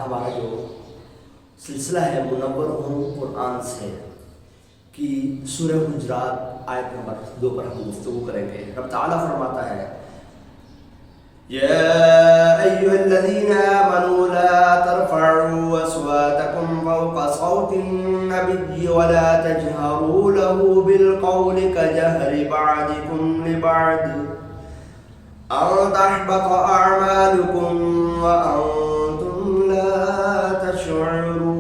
ہمارا جو سلسلہ ہے منور ہوں قرآن سے کہ سورہ حجرات آیت نمبر 2 پر ہم گفتگو کریں گے۔ رب تعالیٰ فرماتا ہے يا أيها الذين آمنوا لا ترفعوا أصواتكم فوق صوت النبي ولا تجهروا له بالقول كجهر بعضكم لبعض أن تحبط أعمالكم وأنتم لا تشعرون۔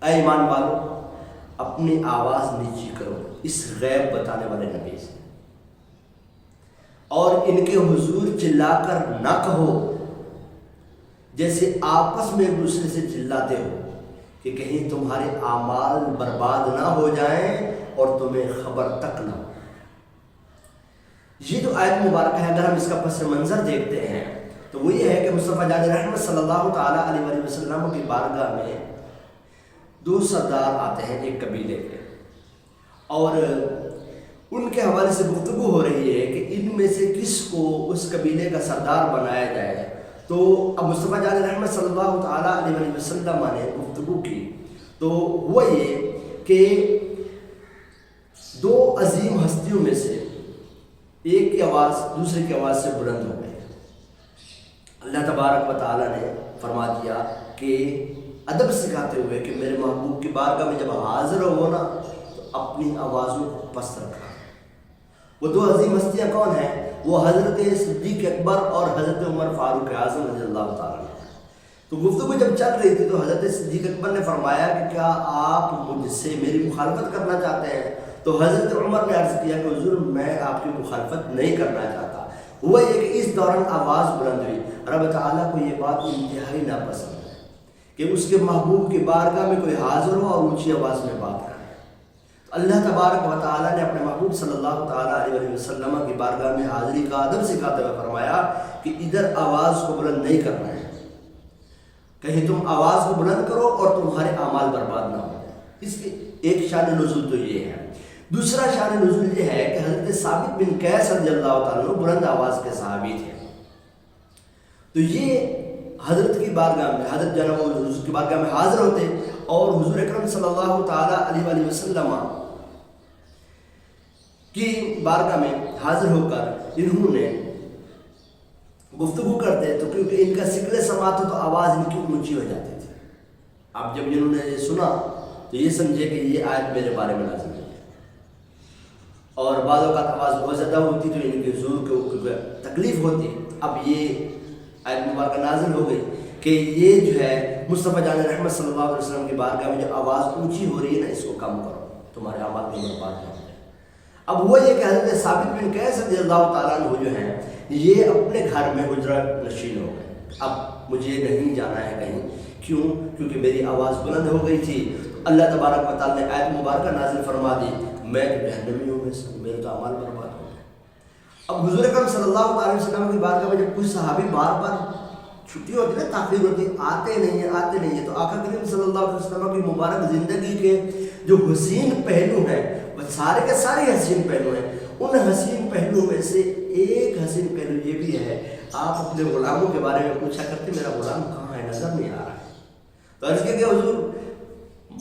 اے ایمان والو، اپنی آواز نیچی کرو اس غیب بتانے والے نبی سے، اور ان کے حضور چلا کر نہ کہو جیسے آپس میں ایک دوسرے سے چلاتے ہو کہ کہیں تمہارے اعمال برباد نہ ہو جائیں اور تمہیں خبر تک نہ ہو۔ یہ جو آیت مبارکہ ہے، اگر ہم اس کا پس منظر دیکھتے ہیں تو وہ یہ ہے کہ مصطفیٰ جان رحمت صلی اللہ تعالیٰ علیہ وسلم کی بارگاہ میں 2 سردار آتے ہیں ایک قبیلے کے، اور ان کے حوالے سے گفتگو ہو رہی ہے کہ ان میں سے کس کو اس قبیلے کا سردار بنایا جائے۔ تو اب مصطفیٰ جان رحمت صلی اللہ تعالیٰ علیہ وسلم نے گفتگو کی تو وہ یہ کہ 2 عظیم ہستیوں میں سے ایک کی آواز دوسرے کی آواز سے بلند ہو گئی۔ اللہ تبارک و تعالیٰ نے فرما دیا کہ ادب سکھاتے ہوئے کہ میرے محبوب کی بارگاہ میں جب حاضر ہو نا تو اپنی آوازوں کو پست رکھا۔ وہ 2 عظیم ہستیاں کون ہیں؟ وہ حضرت صدیق اکبر اور حضرت عمر فاروق اعظم رضی اللہ تعالیٰ عنہ۔ تو گفتگو جب چل رہی تھی تو حضرت صدیق اکبر نے فرمایا کہ کیا آپ مجھ سے میری مخالفت کرنا چاہتے ہیں؟ تو حضرت عمر نے عرض کیا کہ حضور میں آپ کی مخالفت نہیں کرنا چاہتا۔ ہوا یہ کہ اس دوران آواز بلند ہوئی۔ رب تعالیٰ کو یہ بات انتہائی ناپسند ہے کہ اس کے محبوب کی بارگاہ میں کوئی حاضر ہو اور اونچی آواز میں بات کرے۔ اللہ تبارک و تعالیٰ نے اپنے محبوب صلی اللہ تعالیٰ علیہ وسلم کی بارگاہ میں حاضری کا ادب سکھاتے ہوئے فرمایا کہ ادھر آواز کو بلند نہیں کرنا ہے، کہیں تم آواز کو بلند کرو اور تمہارے اعمال برباد نہ ہو جائے۔ اس کی ایک شان نزول تو یہ ہے۔ دوسرا شان نزول یہ ہے کہ حضرت ثابت بن قیس رضی اللہ تعالیٰ عنہ بلند آواز کے صحابی تھے۔ تو یہ حضرت کی بارگاہ میں حضرت جناب حضور کی بارگاہ میں حاضر ہوتے اور حضور اکرم صلی اللہ تعالیٰ علیہ وسلم کی بارگاہ میں حاضر ہو کر انہوں نے گفتگو کرتے تو کیونکہ ان کا سکل سماعت ہو تو آواز ان کی اونچی ہو جاتی تھی۔ اب جب انہوں نے یہ سنا تو یہ سمجھے کہ یہ آیت میرے بارے میں نازل ہے، اور بعض اوقات آواز بہت زیادہ ہوتی تو ان کے حضور کو تکلیف ہوتی۔ اب یہ آیت مبارکہ نازل ہو گئی کہ یہ جو ہے مصطفیٰ جان رحمت صلی اللہ علیہ وسلم کی بارگاہ میں جو آواز اونچی ہو رہی ہے نا، اس کو کم کرو، تمہارے اعمال کو برباد نہ ہو جائے۔ اب وہ یہ کہ حضرت ثابت بن قیس رضی اللہ تعالیٰ عنہ جو ہیں یہ اپنے گھر میں حجرہ نشین ہو گئے۔ اب مجھے نہیں جانا ہے کہیں، کیوں؟ کیونکہ میری آواز بلند ہو گئی تھی۔ اللہ تبارک و تعالیٰ نے آیت مبارکہ نازل فرما دی، میں تو جہنمی ہوں، میرے تو اعمال برباد ہو گئے۔ اب حضور اکرم صلی اللہ علیہ وسلم کی بارگاہ میں جب کوئی صحابی بار بار چھٹی ہوتی ہے، تاخیر ہوتی ہے، آتے نہیں ہیں، تو آقا کریم صلی اللہ علیہ وسلم کی مبارک زندگی کے جو حسین پہلو ہیں وہ سارے کے سارے حسین پہلو ہیں۔ ان حسین پہلو میں سے ایک حسین پہلو یہ بھی ہے، آپ اپنے غلاموں کے بارے میں پوچھا کرتے میرا غلام کہاں ہے، نظر نہیں آ رہا ہے۔ تو عرض کیا کہ حضور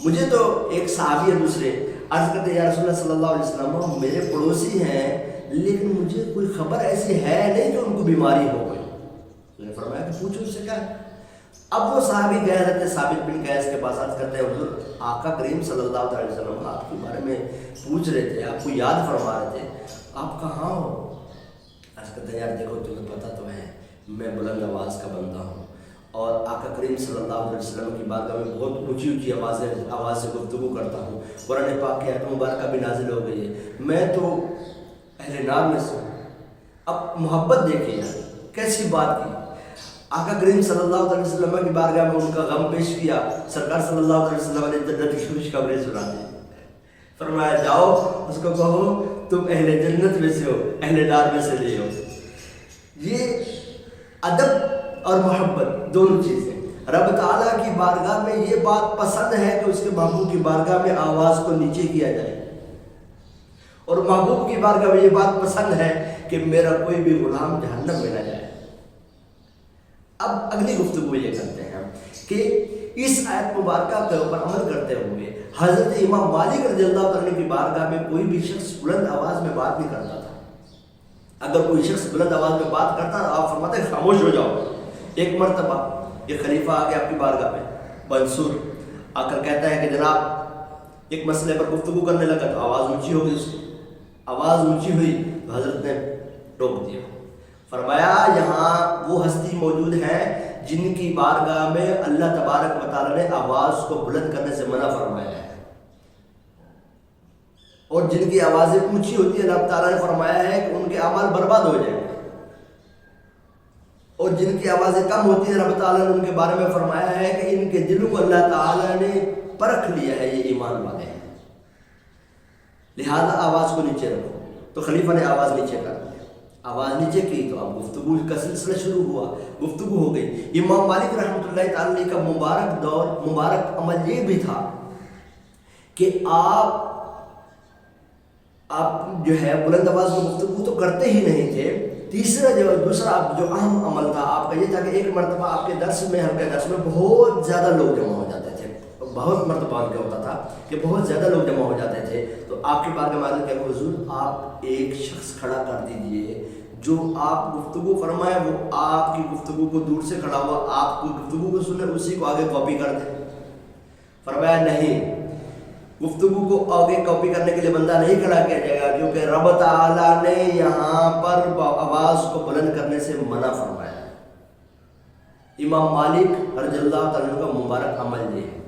مجھے تو ایک صحابی ہے دوسرے عرض کرتے یا رسول اللہ صلی اللہ علیہ وسلم میرے پڑوسی ہیں لیکن مجھے کوئی خبر ایسی ہے نہیں کہ ان کو بیماری ہو گئی۔ نے فرمایا کہ پوچھو اس سے کیا ہے۔ اب وہ صحابی گئے حضرت ثابت بن قیس کے پاس عرض کرتے ہیں حضور آقا کریم صلی اللہ علیہ وسلم آپ کے بارے میں پوچھ رہے تھے، آپ کو یاد فرما رہے تھے، آپ کہاں ہو؟ عرض کرتے ہیں یار دیکھو تمہیں پتہ تو ہے میں بلند آواز کا بندہ ہوں اور آقا کریم صلی اللہ علیہ وسلم کی بارگاہ میں بہت اونچی آواز سے گفتگو کرتا ہوں، قرآن پاک کی آیت مبارکہ بھی نازل ہو گئی ہے، میں تو اہل نار میں سے ہوں۔ اب محبت دیکھیے کیسی بات کی، آقا کریم صلی اللہ علیہ وسلم کی بارگاہ میں ان کا غم پیش کیا، سرکار صلی اللہ علیہ وسلم نے جنت کی خوشخبری سنا دی، فرمایا جاؤ اس کو کہو تم اہل جنت میں سے ہو، اہل نار میں سے نہیں ہو۔ یہ ادب اور محبت دونوں چیزیں، رب تعالیٰ کی بارگاہ میں یہ بات پسند ہے کہ اس کے محبوب کی بارگاہ میں آواز کو نیچے کیا جائے، اور محبوب کی بارگاہ میں یہ بات پسند ہے کہ میرا کوئی بھی غلام جہنم میں نہ جائے۔ اب اگلی گفتگو یہ کرتے ہیں کہ اس آیت مبارکہ کے اوپر عمل کرتے ہوئے حضرت امام مالک رضی اللہ تعالیٰ کی بارگاہ میں کوئی بھی شخص بلند آواز میں بات نہیں کرتا تھا۔ اگر کوئی شخص بلند آواز میں بات کرتا تو آپ فرماتے ہیں خاموش ہو جاؤ۔ ایک مرتبہ ایک خلیفہ آ گیا آپ کی بارگاہ میں، منصور آ کر کہتا ہے کہ جناب ایک مسئلے پر گفتگو کرنے لگا تو آواز اونچی ہو گئی، اس کی آواز اونچی ہوئی تو حضرت نے روک دیا، فرمایا یہاں وہ ہستی موجود ہے جن کی بارگاہ میں اللہ تبارک و تعالیٰ نے آواز کو بلند کرنے سے منع فرمایا ہے، اور جن کی آوازیں اونچی ہوتی ہیں اللہ تعالیٰ نے فرمایا ہے کہ ان کے اعمال برباد ہو جائیں گے، اور جن کی آوازیں کم ہوتی ہیں رب تعالیٰ نے ان کے بارے میں فرمایا ہے کہ ان کے دلوں کو اللہ تعالیٰ نے پرکھ لیا ہے، یہ ایمان والے ہیں، لہذا آواز کو نیچے رکھو۔ تو خلیفہ نے آواز نیچے کر دی، آواز نیچے کی تو اب گفتگو کا سلسلہ شروع ہوا، گفتگو ہو گئی۔ امام مالک رحمۃ اللہ تعالی کا مبارک دور، مبارک عمل یہ بھی تھا کہ آپ جو ہے بلند آواز میں گفتگو تو کرتے ہی نہیں تھے۔ دوسرا جو اہم عمل تھا آپ کا یہ تھا کہ ایک مرتبہ آپ کے درس میں، ہلکے درس میں بہت زیادہ لوگ جمع ہو جاتے تھے، بہت مرتبہ کیا ہوتا تھا کہ بہت زیادہ لوگ جمع ہو جاتے تھے، تو آپ کے بارگاہ میں عرض کیا کہ حضور آپ ایک شخص کھڑا کر دیجئے جو آپ گفتگو فرمائے وہ آپ کی گفتگو کو دور سے کھڑا ہوا آپ کی گفتگو کو سنے، اسی کو آگے کاپی کر دے۔ فرمایا نہیں، گفتگو کو آگے کاپی کرنے کے لیے بندہ نہیں کھڑا کیا جائے گا، کیونکہ رب تعالیٰ نے یہاں پر آواز کو بلند کرنے سے منع فرمایا۔ امام مالک رضی اللہ تعالیٰ کا مبارک عمل یہ ہے۔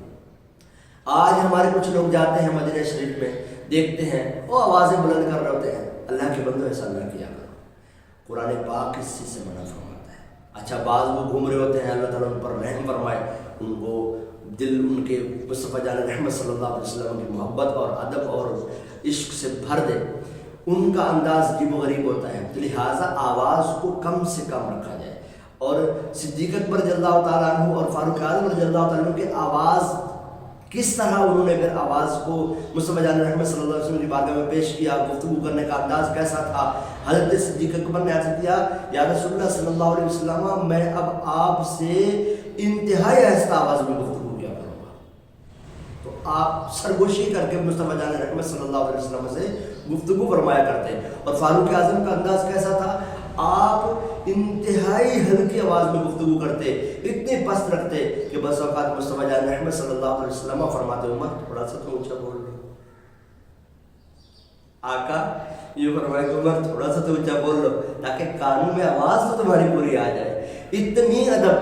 آج ہمارے کچھ لوگ جاتے ہیں مدینہ شریف میں، دیکھتے ہیں وہ آوازیں بلند کر رہے ہوتے ہیں، اللہ کے بندوں ایسا نہ کیا کرو، قرآن پاک اس چیز سے منع فرماتا ہے۔ اچھا بعض وہ گھوم رہے ہوتے ہیں، اللہ تعالیٰ ان پر رحم فرمائے، ان کو دل ان کے مصطفیٰ جان رحمت صلی اللہ علیہ وسلم کی محبت اور ادب اور عشق سے بھر دے، ان کا انداز عجیب و غریب ہوتا ہے، تو لہٰذا آواز کو کم سے کم رکھا جائے۔ اور صدیق اکبر رضی اللہ تعالیٰ عنہ اور فاروق اعظم رضی اللہ تعالیٰ عنہ کی آواز کس طرح انہوں نے پھر آواز کو مصطفیٰ جان رحمت صلی اللہ علیہ وسلم کی بارگاہ میں پیش کیا، گفتگو کرنے کا انداز کیسا تھا۔ حضرت صدیق اکبر نے عرض کیا یا رسول اللہ صلی اللہ علیہ وسلم میں اب آپ سے انتہائی آہستہ آواز میں گفتگو کیا کروں گا، تو آپ سرگوشی کر کے مصطفیٰ جان رحمت صلی اللہ علیہ وسلم سے گفتگو فرمایا کرتے۔ اور فاروق اعظم کا انداز کیسا تھا، آپ انتہائی ہلکی آواز میں گفتگو کرتے، اتنے پست رکھتے کہ بس اوقات مصطفیٰ جان رحمت صلی اللہ علیہ وسلم فرماتے عمر تھوڑا سا تو اونچا بول لو، آقا یہ فرمائے کہ عمر تھوڑا سا تو اونچا بول لو تاکہ کانوں میں آواز تو تمہاری پوری آ جائے، اتنی ادب۔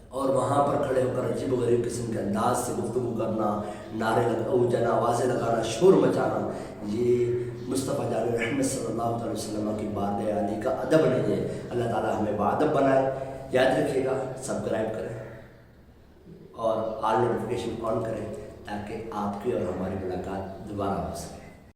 اور وہاں پر کھڑے ہو کر عجیب و غریب قسم کے انداز سے گفتگو کرنا، نعرے اونچا آوازیں لگانا، شور مچانا، یہ مصطفیٰ جان رحمت صلی اللہ علیہ وسلم کی بارگاہ عالی کا ادب نہیں ہے۔ اللہ تعالیٰ ہمیں باادب بنائے۔ یاد رکھیے گا، سبسکرائب کریں اور آل نوٹیفیکیشن آن کریں تاکہ آپ کی اور ہماری ملاقات دوبارہ ہو سکے۔